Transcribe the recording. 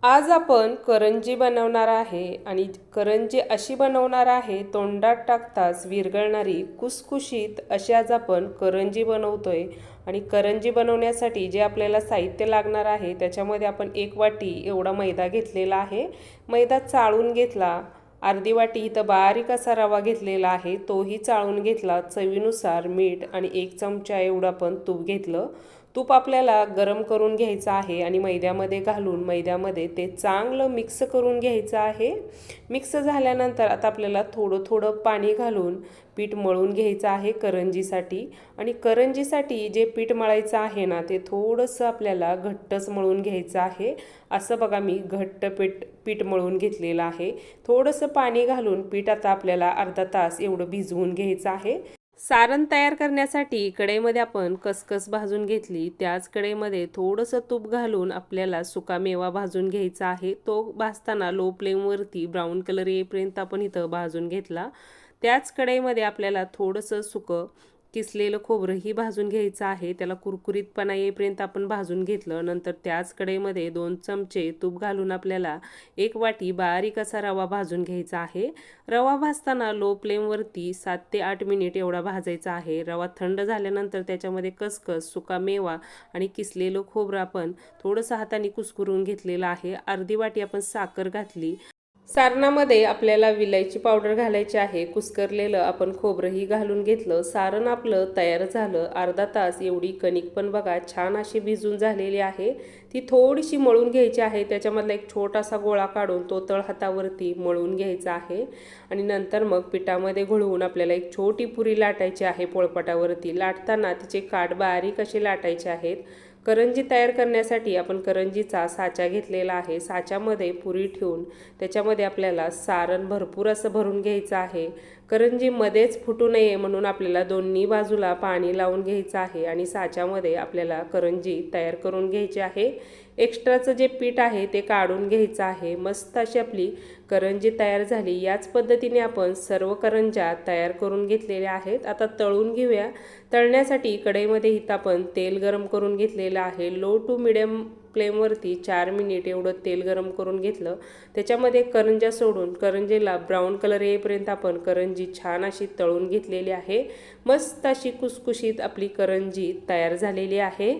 आज आपण करंजी बनवणार आहे आणि करंजी अशी बनवणार आहे तोंडात टाकताच विरघळणारी कुसकुशीत अशी आज आपण करंजी बनवतोय। आणि करंजी बनवण्यासाठी जे आपल्याला साहित्य लागणार आहे त्याच्यामध्ये आपण 1 वाटी एवढा मैदा घेतलेला आहे। मैदा चाळून घेतला। अर्धी वाटी इथं बारीक असा रवा घेतलेला आहे, तोही चाळून घेतला। चवीनुसार मीठ आणि 1 चमचा एवढं आपण तूप घेतलं। तूप आपल्याला गरम करून घ्यायचं आहे आणि मैद्यामध्ये घालून मैद्यामध्ये ते चांगलं मिक्स करून घ्यायचं आहे। मिक्स झाल्यानंतर आता आपल्याला थोडं थोडं पाणी घालून पीठ मळून घ्यायचं आहे करंजीसाठी। आणि करंजीसाठी जे पीठ मळायचं आहे ना ते थोडंसं आपल्याला घट्टच मळून घ्यायचं आहे। असं बघा मी घट्ट पीठ मळून घेतलेलं आहे। थोडंसं पाणी घालून पीठ आता आपल्याला अर्धा तास एवढं भिजवून घ्यायचं आहे। सारण तयार करण्यासाठी कढईमध्ये आपण खसखस भाजून घेतली। त्याच कढईमध्ये थोडंसं तूप घालून आपल्याला सुकामेवा भाजून घ्यायचा आहे। तो भाजताना लो फ्लेमवरती ब्राऊन कलर येईपर्यंत आपण इथं भाजून घेतला। त्याच कढईमध्ये आपल्याला थोडंसं सुकं किसलेलं खोबरंही भाजून घ्यायचं आहे। त्याला कुरकुरीतपणा येईपर्यंत आपण भाजून घेतलं। नंतर त्याच कढईमध्ये 2 चमचे तूप घालून आपल्याला 1 वाटी बारीक असा रवा भाजून घ्यायचा आहे। रवा भाजताना लो फ्लेमवरती 7 ते 8 मिनिट एवढा भाजायचा आहे। रवा थंड झाल्यानंतर त्याच्यामध्ये खसखस, सुकामेवा आणि किसलेलं खोबरं आपण थोडंसं हाताने कुस्करून घेतलेलं आहे। अर्धी वाटी आपण साखर घातली। सारणामध्ये आपल्याला विलायची पावडर घालायची आहे। कुस्करलेलं आपण खोबरंही घालून घेतलं। सारण आपलं तयार झालं। अर्धा तास एवढी कणिक पण बघा छान अशी भिजून झालेली आहे। ती थोडीशी मळून घ्यायची आहे। त्याच्यामधला एक छोटासा गोळा काढून तो तळहातावरती मळून घ्यायचा आहे। आणि नंतर मग पिठामध्ये घोळवून आपल्याला एक छोटी पुरी लाटायची आहे पोळपाटावरती। लाटताना तिचे काठ बारीक असे लाटायचे आहेत। करंजी तयार करण्यासाठी आपण करंजीचा साचा घेतलेला आहे। साच्यामध्ये पुरी ठेवून त्याच्यामध्ये आपल्याला सारण भरपूर असं भरून घ्यायचं आहे। करंजी मध्येच फुटू नये म्हणून आपल्याला दोन्ही बाजूला पाणी लावून घ्यायचं आहे आणि साच्यामध्ये आपल्याला करंजी तयार करून घ्यायची आहे। एक्स्ट्राचं जे पीठ आहे ते काढून घ्यायचं आहे। मस्त अशी आपली करंजी तयार झाली। याच पद्धतीने आपण सर्व करंज्या तयार करून घेतलेल्या आहेत। आता तळून घेऊया। तळण्यासाठी कढईमध्ये इथं आपण तेल गरम करून घेतलेलं आहे। लो टू मिडियम फ्लेमवरती 4 मिनिट एवढं तेल गरम करून घेतलं। त्याच्यामध्ये करंज्या सोडून करंजीला ब्राऊन कलर येईपर्यंत आपण करंजी छान अशी तळून घेतलेली आहे। मस्त अशी कुसकुशीत आपली करंजी तयार झालेली आहे।